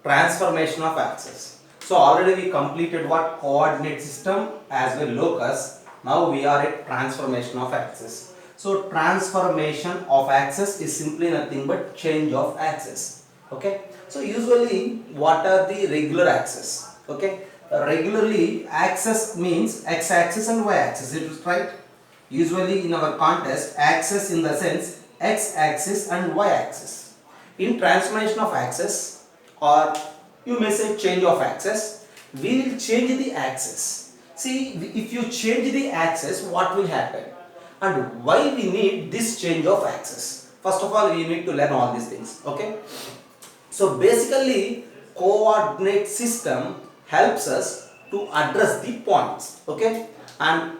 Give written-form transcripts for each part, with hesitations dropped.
transformation of axis. So already we completed what? Coordinate system as well locus. Now we are at transformation of axis. So transformation of axis is simply nothing but change of axis. Okay. So usually what are the regular axis? Okay. Regularly axis means x axis and y axis. It is right. Usually in our context, axis in the sense x axis and y axis. In transformation of axis, or you may say change of axis, we will change the axis. See, if you change the axis, what will happen? And why we need this change of axis? First of all, we need to learn all these things. Okay. So basically, coordinate system helps us to address the points. Okay. And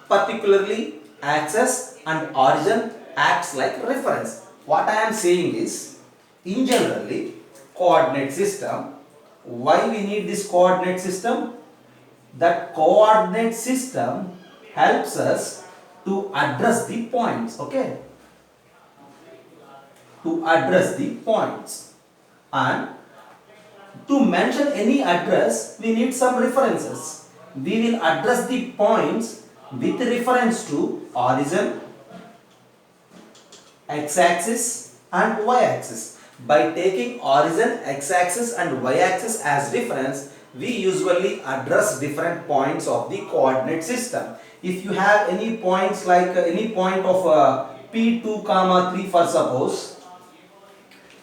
particularly axis and origin acts like reference. What I am saying is, in generally, coordinate system, why we need this coordinate system? That coordinate system helps us to address the points. Okay, to address the points, and to mention any address we need some references. We will address the points with reference to origin, x-axis and y-axis. By taking origin, x-axis and y-axis as reference, we usually address different points of the coordinate system. If you have any points like any point of P2, 3 for suppose,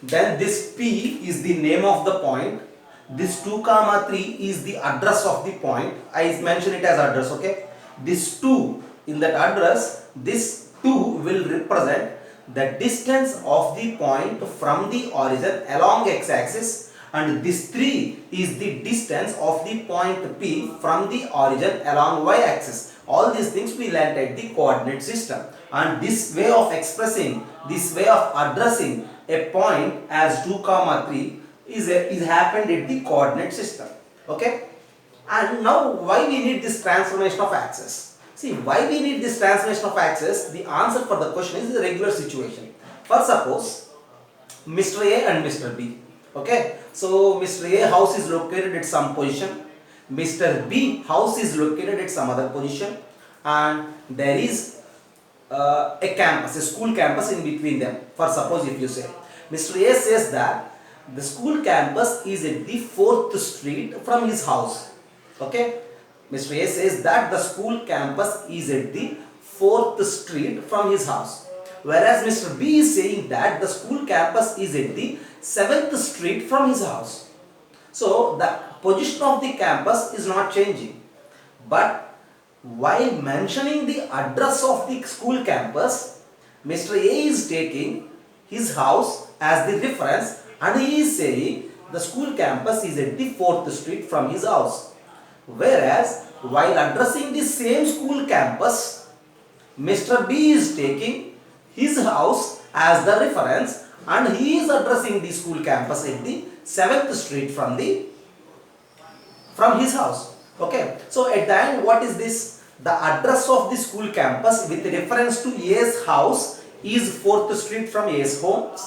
then this P is the name of the point, this 2, 3 is the address of the point. I mention it as address. Okay, this 2 in that address, this 2 will represent the distance of the point from the origin along x-axis, and this 3 is the distance of the point P from the origin along y-axis. All these things we learnt at the coordinate system, and this way of expressing, this way of addressing a point as 2, 3 is happened at the coordinate system. Okay, and now why we need this transformation of axis? See, why we need this transformation of axis? The answer for the question is the regular situation. For suppose Mr. A and Mr. B. Okay, so Mr. A house is located at some position, Mr. B house is located at some other position, and there is a campus, a school campus in between them. For suppose if you say, Mr. A says that the school campus is at the 4th street from his house. Okay, Mr. A says that the school campus is at the 4th street from his house, whereas Mr. B is saying that the school campus is at the 7th street from his house. So the position of the campus is not changing, but while mentioning the address of the school campus, Mr. A is taking his house as the reference, and he is saying the school campus is at the 4th street from his house. Whereas while addressing the same school campus, Mr. B is taking his house as the reference, and he is addressing the school campus at the 7th street from his house. Okay, so at the end, what is this? The address of the school campus with reference to A's house is 4th street from A's home,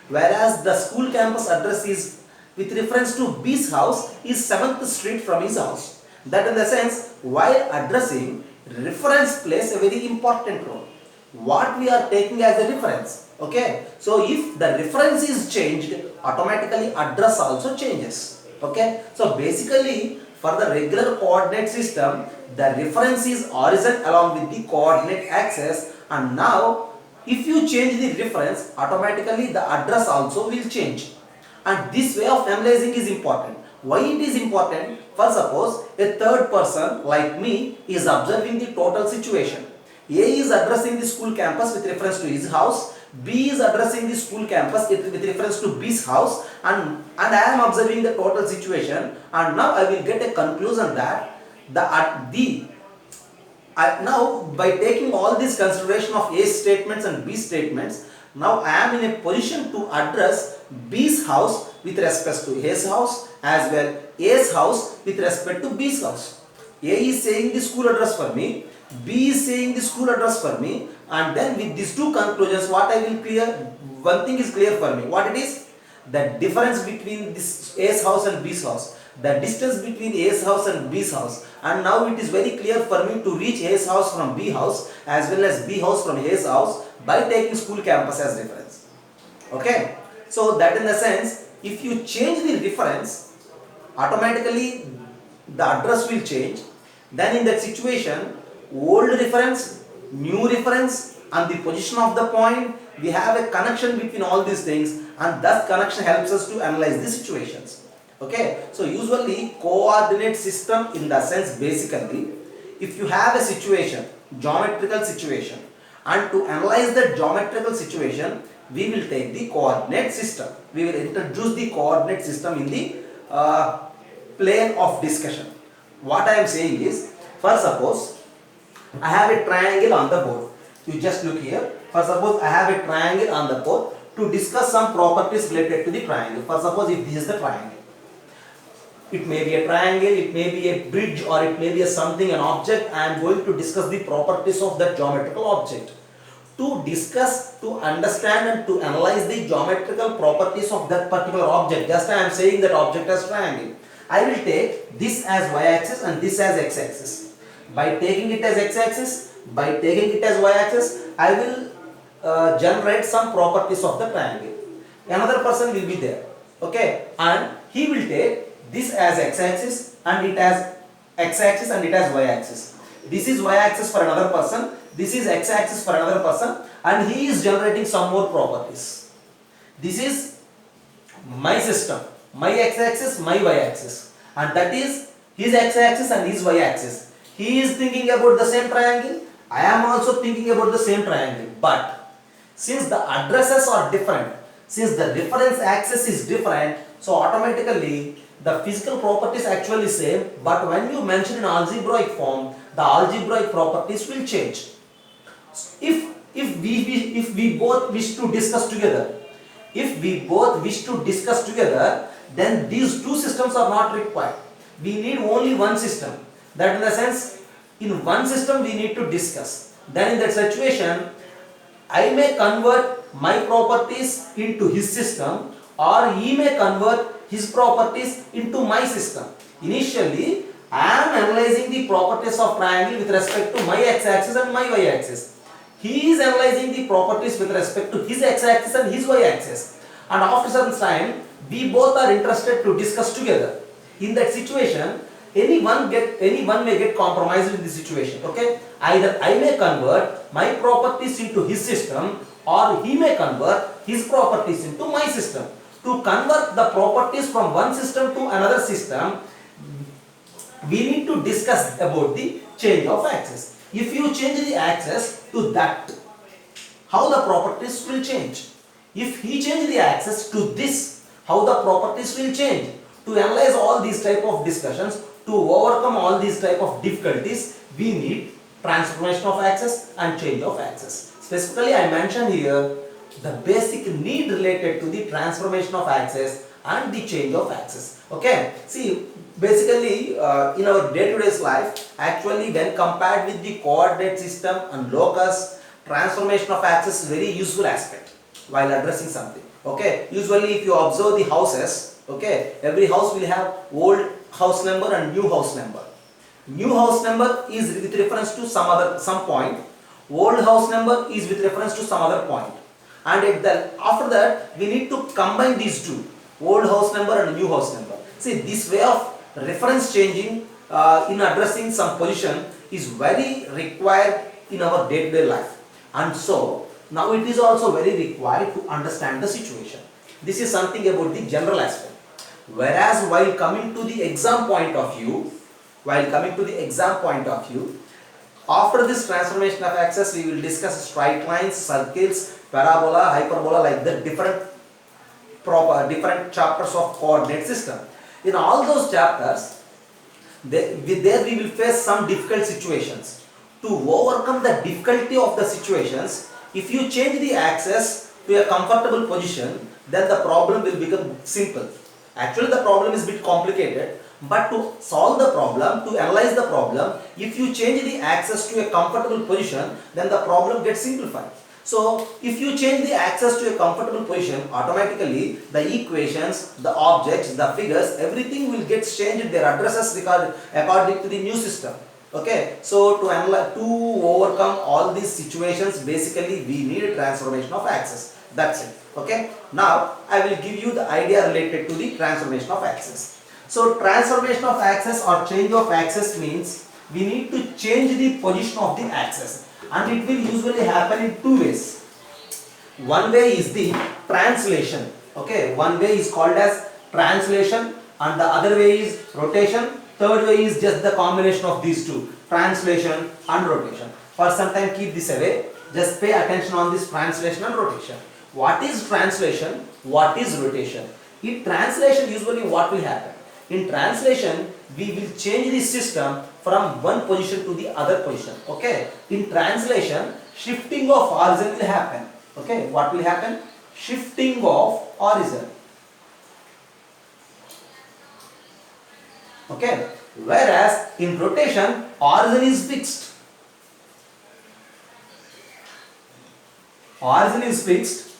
whereas the school campus address is with reference to B's house is 7th street from his house. That in the sense, while addressing, reference plays a very important role. What we are taking as a reference. Okay, so if the reference is changed, automatically address also changes. Okay, so basically for the regular coordinate system, the reference is origin along with the coordinate axis, and now if you change the reference, automatically the address also will change. And this way of analyzing is important. Why it is important? For suppose a third person like me is observing the total situation. A is addressing the school campus with reference to his house, B is addressing the school campus with reference to B's house, and I am observing the total situation, and now I will get a conclusion that now by taking all this consideration of A statements and B statements, now I am in a position to address B's house with respect to A's house, as well A's house with respect to B's house. A is saying the school address for me, B is saying the school address for me, and then with these two conclusions, what I will clear, one thing is clear for me. What it is? the difference between this A's house and B's house, the distance between A's house and B's house, and now it is very clear for me to reach A's house from B house as well as B house from A's house by taking school campus as reference. Okay, so that in the sense, if you change the reference, automatically the address will change. Then in that situation, old reference, new reference, and the position of the point, we have a connection between all these things, and that connection helps us to analyze the situations. Okay, so usually coordinate system in the sense, basically, if you have a situation, geometrical situation, and to analyze that geometrical situation, we will take the coordinate system. We will introduce the coordinate system in the plane of discussion. What I am saying is, for suppose I have a triangle on the board. You just look here. For suppose I have a triangle on the board to discuss some properties related to the triangle. For suppose if this is the triangle, it may be a triangle, it may be a bridge, or it may be a something, an object. I am going to discuss the properties of that geometrical object. To discuss, to understand and to analyze the geometrical properties of that particular object, just I am saying that object as triangle, I will take this as y-axis and this as x-axis. By taking it as x-axis, by taking it as y-axis, I will generate some properties of the triangle. Another person will be there, okay, and he will take this as x-axis and it as x-axis and it as y-axis. This is y-axis for another person, this is x-axis for another person, and he is generating some more properties. This is my system, my x-axis, my y-axis, and that is his x-axis and his y-axis. He is thinking about the same triangle, I am also thinking about the same triangle, but since the addresses are different, since the reference axis is different, so automatically the physical properties actually same, but when you mention in algebraic form, the algebraic properties will change. If we both wish to discuss together, then these two systems are not required. We need only one system. That in the sense, in one system we need to discuss. Then in that situation, I may convert my properties into his system, or he may convert his properties into my system. Initially, I am analyzing the properties of triangle with respect to my x-axis and my y-axis. He is analyzing the properties with respect to his x-axis and his y-axis. And after some time, we both are interested to discuss together. In that situation, anyone may get compromised in this situation. Okay? Either I may convert my properties into his system, or he may convert his properties into my system. To convert the properties from one system to another system, we need to discuss about the change of axis. If you change the axis to that, how the properties will change? If he change the axis to this, how the properties will change? To analyze all these type of discussions, to overcome all these type of difficulties, we need transformation of axis and change of axis. Specifically, I mentioned here the basic need related to the transformation of axis and the change of axis. Okay, see, basically in our day-to-day life, actually when compared with the coordinate system and locus, transformation of axis is very useful aspect while addressing something. Okay, usually if you observe the houses, okay, every house will have old house number and new house number. New house number is with reference to some point, old house number is with reference to some other point, and after that we need to combine these two, old house number and new house number. See, this way of reference changing in addressing some position is very required in our day-to-day life, and so now it is also very required to understand the situation. This is something about the general aspect. Whereas while coming to the exam point of view, after this transformation of axis, we will discuss straight lines, circles, parabola, hyperbola, like the different chapters of coordinate system. In all those chapters, there we will face some difficult situations. To overcome the difficulty of the situations, if you change the axis to a comfortable position, then the problem will become simple. Actually, the problem is a bit complicated, but to solve the problem, to analyze the problem, if you change the axis to a comfortable position, then the problem gets simplified. So if you change the axis to a comfortable position, automatically the equations, the objects, the figures, everything will get changed their addresses according to the new system. Okay, so to overcome all these situations, basically we need a transformation of axis. That's it. Okay, now I will give you the idea related to the transformation of axis. So transformation of axis or change of axis means we need to change the position of the axis, and it will usually happen in two ways. One way is the translation. Okay, one way is called as translation and the other way is rotation. Third way is just the combination of these two, translation and rotation. For some time keep this away, just pay attention on this translation and rotation. What is translation? What is rotation? In translation usually what will happen? In translation we will change the system from one position to the other position. Okay, in translation shifting of origin will happen. Okay, what will happen? Shifting of origin. Okay, whereas in rotation origin is fixed. Origin is fixed,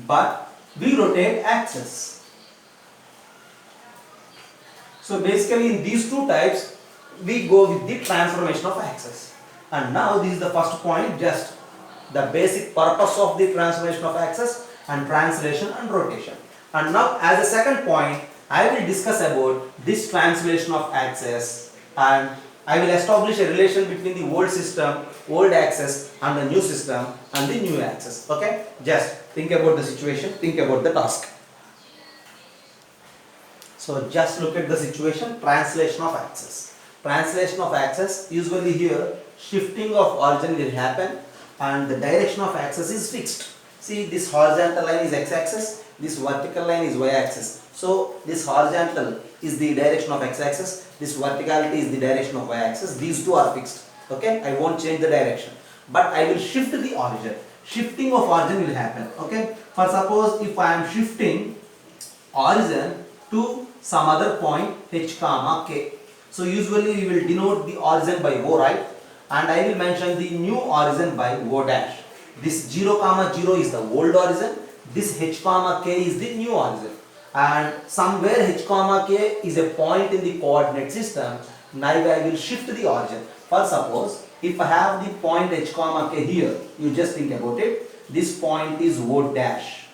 but we rotate axis. So basically in these two types we go with the transformation of axis. And now this is the first point, just the basic purpose of the transformation of axis and translation and rotation. And now as a second point I will discuss about this translation of axis, and I will establish a relation between the old system, old axis and the new system and the new axis. Okay, just think about the situation, think about the task. So just look at the situation, translation of axis. Translation of axis, usually here shifting of origin will happen and the direction of axis is fixed. See, this horizontal line is x-axis, this vertical line is y-axis. So this horizontal is the direction of x-axis, this verticality is the direction of y-axis. These two are fixed. Okay, I won't change the direction, but I will shift the origin. Shifting of origin will happen. Okay, for suppose if I am shifting origin to some other point h comma k. So usually we will denote the origin by O, right? And I will mention the new origin by O dash. This 0 comma 0 is the old origin. This h comma k is the new origin. And somewhere h comma k is a point in the coordinate system. Now I will shift the origin. For suppose if I have the point h comma k here, you just think about it. This point is O dash.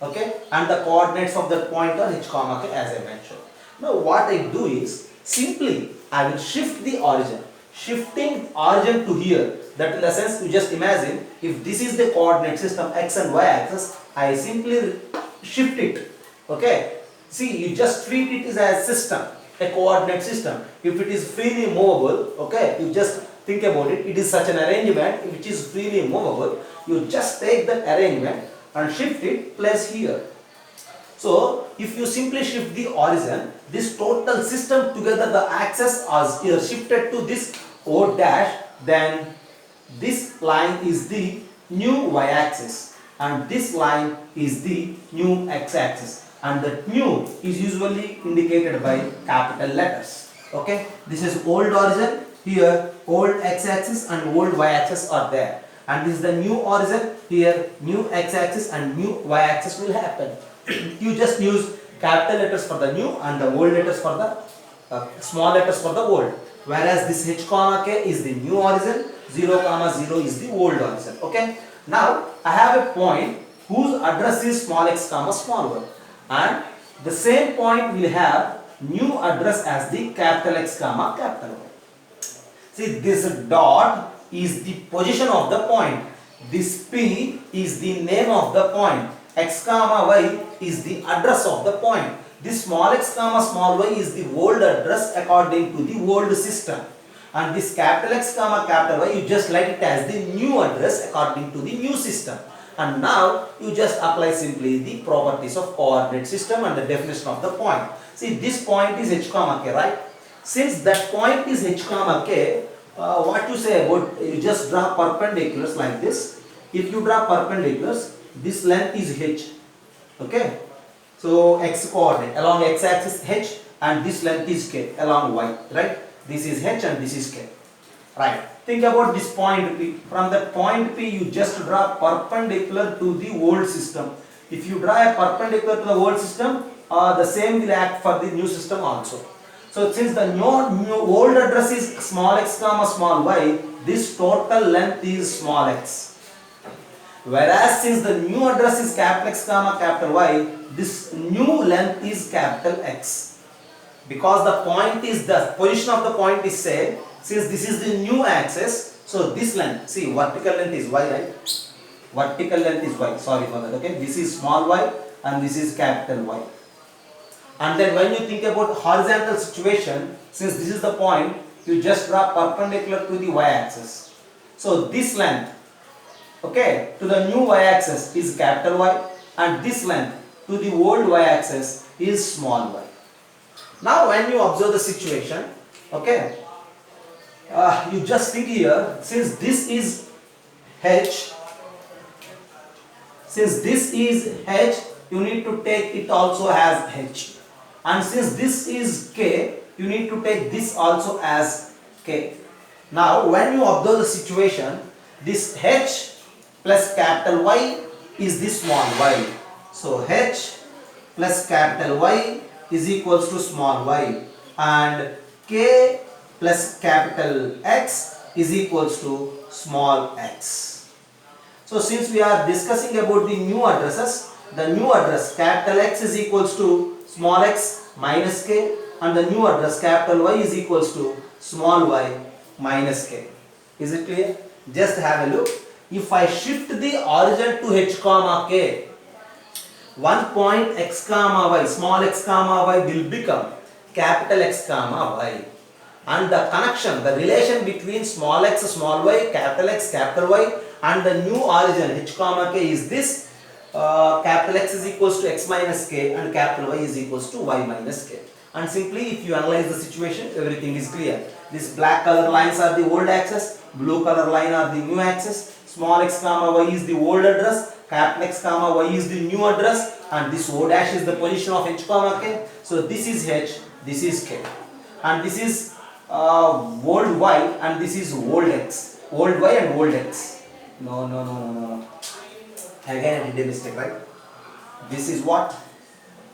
Okay, and the coordinates of that point are h comma k as I mentioned. Now what I do is simply I will shift the origin. Shifting origin to here, that in the sense you just imagine if this is the coordinate system x and y axis, I simply shift it. Okay, see, you just treat it as a system, a coordinate system. If it is freely movable, okay, you just think about it, it is such an arrangement which is freely movable. You just take that arrangement and shift it, place here. So if you simply shift the origin, this total system together, the axis is shifted to this O dash, then this line is the new y-axis and this line is the new x-axis, and the new is usually indicated by capital letters. Okay, this is old origin, here old x-axis and old y-axis are there, and this is the new origin, here new x-axis and new y-axis will happen. You just use capital letters for the new and the old letters for the small letters for the old. Whereas this h comma k is the new origin, 0 comma 0 is the old origin. Okay. Now I have a point whose address is small x comma small y, and the same point will have new address as the capital X comma capital Y. See, this dot is the position of the point. This P is the name of the point. X comma Y is the address of the point. This small x comma small y is the old address according to the old system. And this capital X comma capital Y, you just write it as the new address according to the new system. And now you just apply simply the properties of coordinate system and the definition of the point. See, this point is h comma k, right? Since that point is h comma k, what you say about, you just draw perpendiculars like this. If you draw perpendiculars, this length is h. Okay. So x coordinate along x axis h, and this length is k along y, right? This is h and this is k, right? think about this point P. From that point P, you just draw perpendicular to the old system. If you draw a perpendicular to the old system, the same will act for the new system also. So since the new old address is small x comma small y, this total length is small x. Whereas since the new address is capital X comma capital Y, this new length is capital X. Because the point is, the position of the point is same, since this is the new axis, so this length, see vertical length is y, right? Vertical length is y, sorry for that, okay? This is small y and this is capital Y. And then when you think about horizontal situation, since this is the point, you just draw perpendicular to the y-axis. So this length, okay, to the new y-axis is capital Y, and this length to the old y-axis is small y. Now when you observe the situation, okay, you just think here, since this is h, you need to take it also as h. And since this is k, you need to take this also as k. Now when you observe the situation, this h plus capital Y is this small y. So h plus capital Y is equals to small y, and k plus capital X is equals to small x. So since we are discussing about the new addresses, the new address capital X is equals to small x minus k, and the new address capital Y is equals to small y minus k. Is it clear? Just have a look. If I shift the origin to h comma k, one point x comma y, small x comma y will become capital X comma y. And the connection, the relation between small x, small y, capital X, capital Y and the new origin h comma k is this, capital X is equals to x minus k and capital Y is equals to y minus k. And simply if you analyze the situation, everything is clear. These black color lines are the old axis, blue color line are the new axis, small x comma y is the old address, capital X comma y is the new address, and this O dash is the position of h comma k. So this is h, this is k, and this is old y and this is old x, old y and old x. No. Again I did a mistake, right? This is what?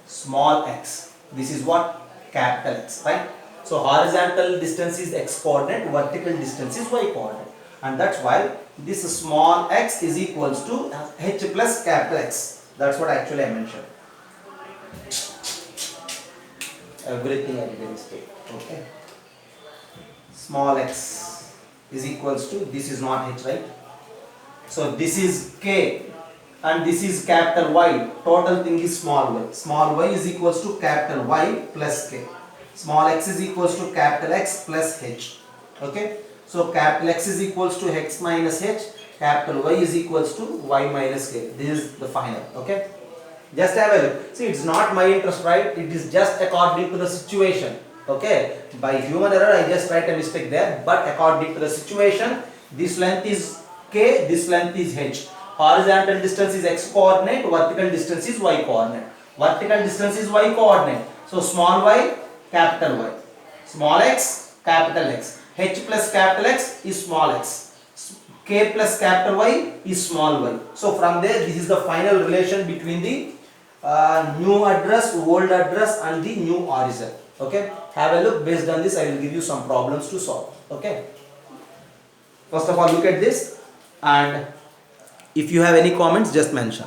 Small x. This is what? Capital X, right? So horizontal distance is x coordinate, vertical distance is y coordinate, and that's why this small x is equals to h plus capital X. That's what actually I mentioned. Everything I did a mistake. Okay. Small x is equals to, this is not h, right? So this is k and this is capital Y. Total thing is small y. Small y is equals to capital Y plus k. Small x is equals to capital X plus h. Okay. So capital X is equals to x minus h. Capital Y is equals to y minus k. This is the final. Okay. Just have a look. See, it's not my interest, right? It is just according to the situation. Okay. By human error, I just write a mistake there. But according to the situation, this length is k, this length is h. Horizontal distance is x coordinate, vertical distance is y coordinate. Vertical distance is y coordinate. So small y, capital Y. Small x, capital X. H plus capital X is small x. K plus capital Y is small y. So from there, this is the final relation between the new address, old address and the new origin. Okay. Have a look. Based on this, I will give you some problems to solve. Okay. First of all, look at this, and if you have any comments, just mention.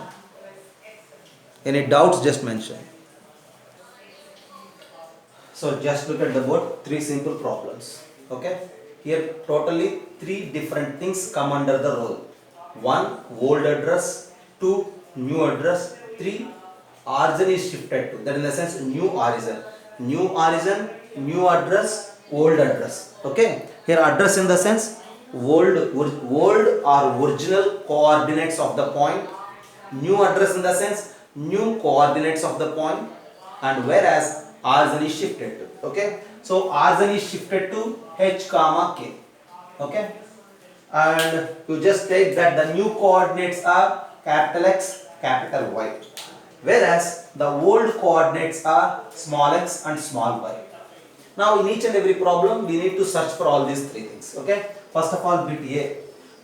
Any doubts, just mention. So just look at the board. 3 simple problems. Okay. Here totally 3 different things come under the rule. 1, old address. 2, new address. 3, origin is shifted to. That in the sense new origin. New origin, new address, old address. Okay. Here address in the sense old or original coordinates of the point. New address in the sense new coordinates of the point, and whereas origin is shifted to. Okay. So origin is shifted to h comma k. Okay. And you just take that the new coordinates are capital X, capital Y, whereas the old coordinates are small x and small y. Now in each and every problem we need to search for all these 3 things. Okay. First of all, bit A.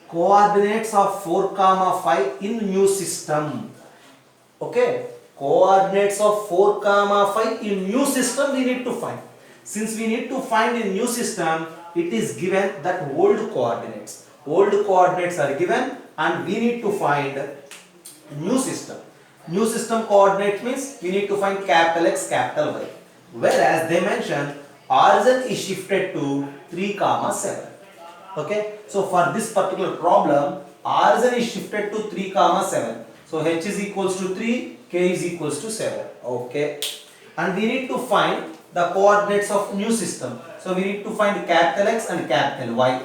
Coordinates of 4, 5 in new system. Okay. Coordinates of 4, 5 in new system we need to find. Since we need to find in new system, it is given that old coordinates. Old coordinates are given and we need to find new system. New system coordinate means we need to find capital X, capital Y. Whereas they mention origin is shifted to 3, 7. Okay. So for this particular problem, origin is shifted to 3, 7. So h is equals to 3, k is equals to 7. Okay. And we need to find the coordinates of new system. So we need to find capital X and capital Y.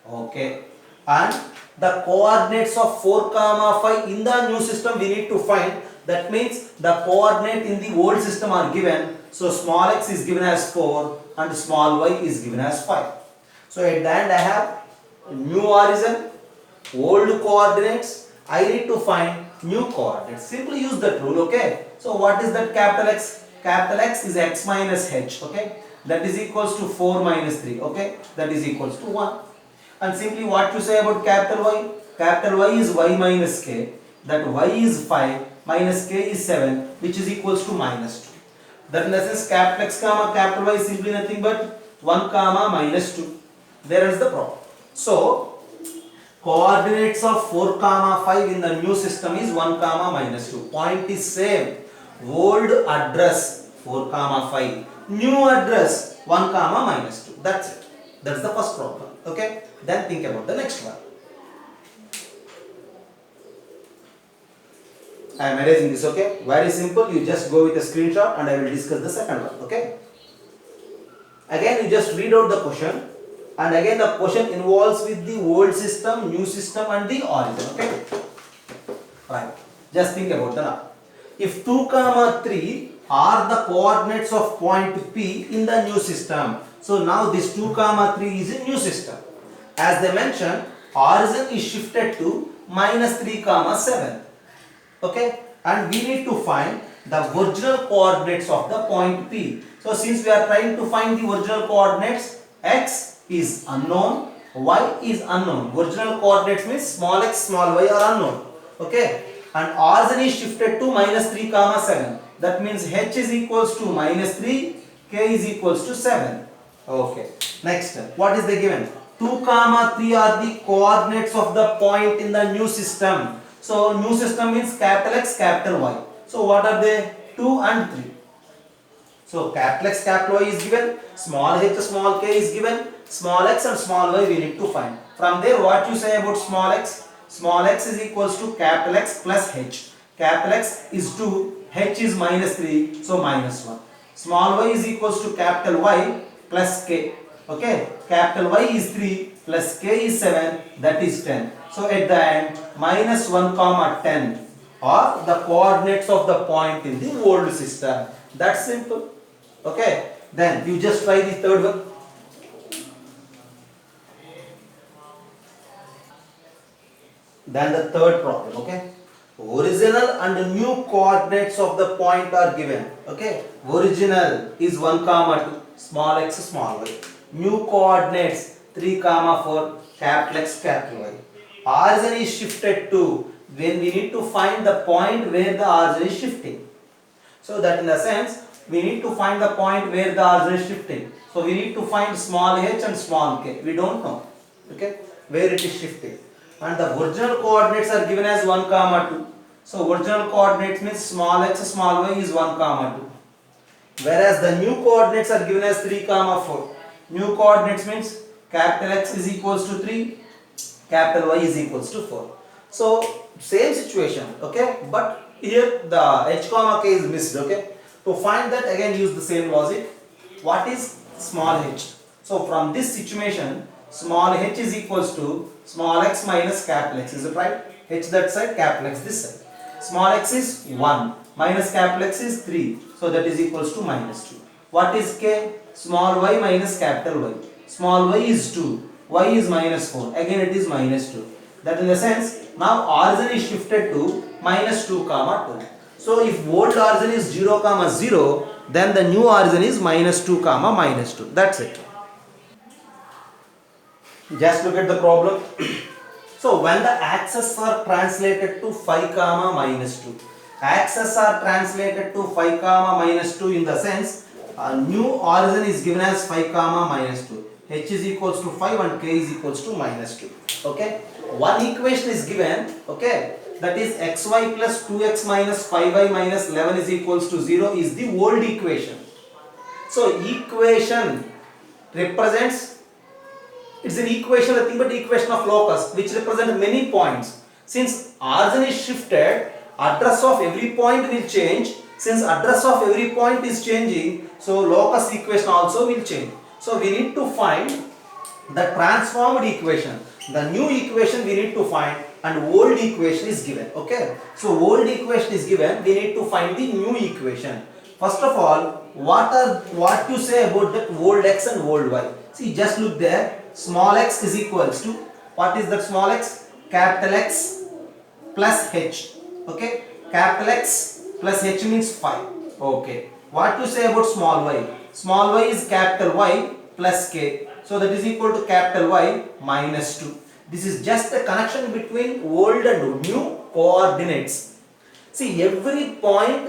Okay. And the coordinates of 4, 5 in the new system we need to find. That means the coordinate in the old system are given. So small x is given as 4 and small y is given as 5. So at the end I have new origin, old coordinates. I need to find new coordinates. Simply use that rule. Okay. So what is that capital X? Capital X is x minus h. Okay. That is equals to 4 minus 3. Okay. That is equals to 1. And simply what you say about capital Y? Capital Y is y minus k. That y is 5 minus k is 7, which is equals to minus 2. That in the sense capital X comma capital Y is simply nothing but 1 comma minus 2. There is the problem. So coordinates of 4, 5 in the new system is 1 comma minus 2. Point is same. Old address 4, 5. New address 1 comma minus 2. That's it. That's the first problem. Okay. Then think about the next one. I am erasing this. Okay. Very simple. You just go with a screenshot and I will discuss the second one. Okay. Again, you just read out the question. And again, the question involves with the old system, new system, and the origin. Okay. Right. Just think about the now. If 2, 3 are the coordinates of point P in the new system. So now this 2, 3 is a new system. As they mentioned, origin is shifted to minus 3, 7. Okay. And we need to find the original coordinates of the point P. So since we are trying to find the original coordinates, x is unknown, y is unknown. Original coordinates means small x, small y are unknown. Okay. And origin is shifted to minus 3, 7. That means h is equals to minus 3, k is equals to 7. Okay. Next, what is the given? 2, 3 are the coordinates of the point in the new system. So new system means capital X, capital Y. So what are they? 2 and 3. So capital X, capital Y is given, small h, small k is given, small x and small y we need to find. From there what you say about small x? Small x is equals to capital X plus h. Capital X is 2, h is minus 3, so minus 1. Small y is equals to capital Y plus k. Okay, capital Y is 3 plus k is 7, that is 10. So at the end, minus 1 comma 10 are the coordinates of the point in the old system. That's simple. Okay, then you just try the third one. Then the third problem. Okay, original and new coordinates of the point are given. Okay, original is 1 comma 2, small x, small y. New coordinates 3 comma 4, capital X, capital Y. Origin is shifted to, when we need to find the point where the origin is shifting. So that in the sense, we need to find the point where the origin is shifting. So we need to find small h and small k. We don't know. Okay, where it is shifting. And the original coordinates are given as 1 comma 2. So original coordinates means small x, small y is 1 comma 2. Whereas the new coordinates are given as 3 comma 4. New coordinates means capital X is equals to 3, capital Y is equals to 4. So same situation, okay, but here the h comma k is missed. Okay, to find that again use the same logic. What is small h? So from this situation, small h is equals to small x minus capital X. Is it right? H that side, capital X this side. Small x is 1 minus capital X is 3, so that is equals to minus 2. What is k? Small y minus capital Y. Small y is 2, y is minus 4, again it is minus 2. That in the sense, now origin is shifted to minus 2 comma 2. So if old origin is 0 comma 0, then the new origin is minus 2 comma minus 2. That's it. Just look at the problem. So when the axes are translated to 5 comma minus 2, axes are translated to 5 comma minus 2 in the sense a new origin is given as 5 comma minus 2. H is equals to 5 and K is equals to minus 2. Okay. One equation is given. Okay. That is xy plus 2x minus 5y minus 11 is equals to 0 is the old equation. So equation represents, it's an equation, nothing but equation of locus which represent many points. Since origin is shifted, address of every point will change. Since address of every point is changing, so locus equation also will change. So we need to find the transformed equation. The new equation we need to find and old equation is given. Okay. So old equation is given, we need to find the new equation. First of all, what you say about that old x and old y? See, just look there. Small x is equals to, what is that small x? Capital X plus h. Okay. Capital X plus h means 5. Okay. What you say about small y? Small y is capital Y plus k. So that is equal to capital Y minus 2. This is just a connection between old and new coordinates. See, every point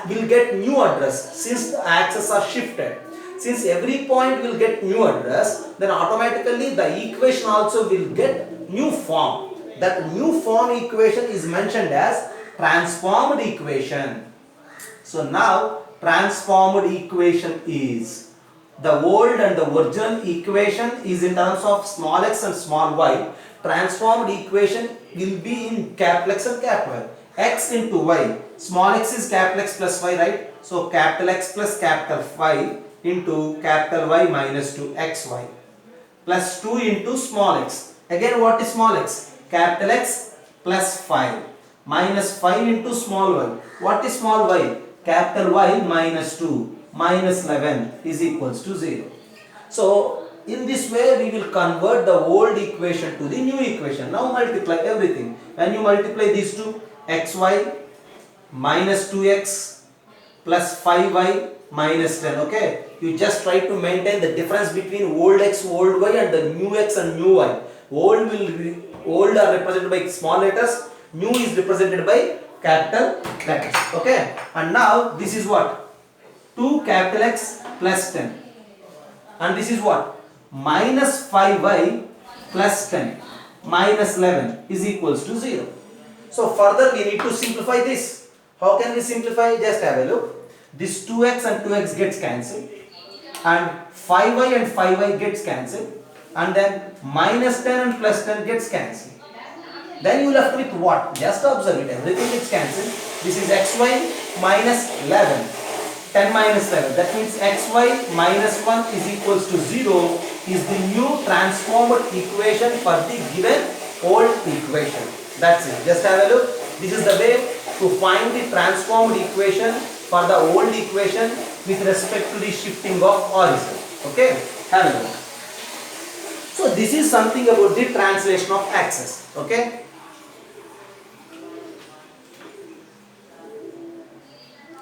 will get new address since the axes are shifted. Since every point will get new address, then automatically the equation also will get new form. That new form equation is mentioned as transformed equation. So now transformed equation is, the old and the original equation is in terms of small x and small y. Transformed equation will be in capital X and capital Y. X into y. Small x is capital X plus y, right? So capital X plus capital Y into capital Y minus 2 xy plus 2 into small x. Again, what is small x? Capital X plus 5 minus 5 into small y. What is small y? Capital Y minus 2 minus 11 is equals to 0. So in this way we will convert the old equation to the new equation. Now multiply everything. When you multiply these two, xy minus 2x plus 5y minus 10. Okay, you just try to maintain the difference between old x, old y and the new x and new y. Old are represented by small letters, new is represented by capital letters. Okay, and now this is what? 2 capital X plus 10, and this is what? Minus 5y plus 10 minus 11 is equals to 0. So further we need to simplify this. How can we simplify? Just have a look. This 2x and 2x gets cancelled, and 5y and 5y gets cancelled, and then minus 10 and plus 10 gets cancelled. Then you left with what? Just observe it. Everything gets cancelled. This is xy minus 11. 10 minus 7. That means xy minus 1 is equals to 0 is the new transformed equation for the given old equation. That's it. Just have a look. This is the way to find the transformed equation for the old equation with respect to the shifting of origin. Okay? Have a look. So this is something about the translation of axes. Okay?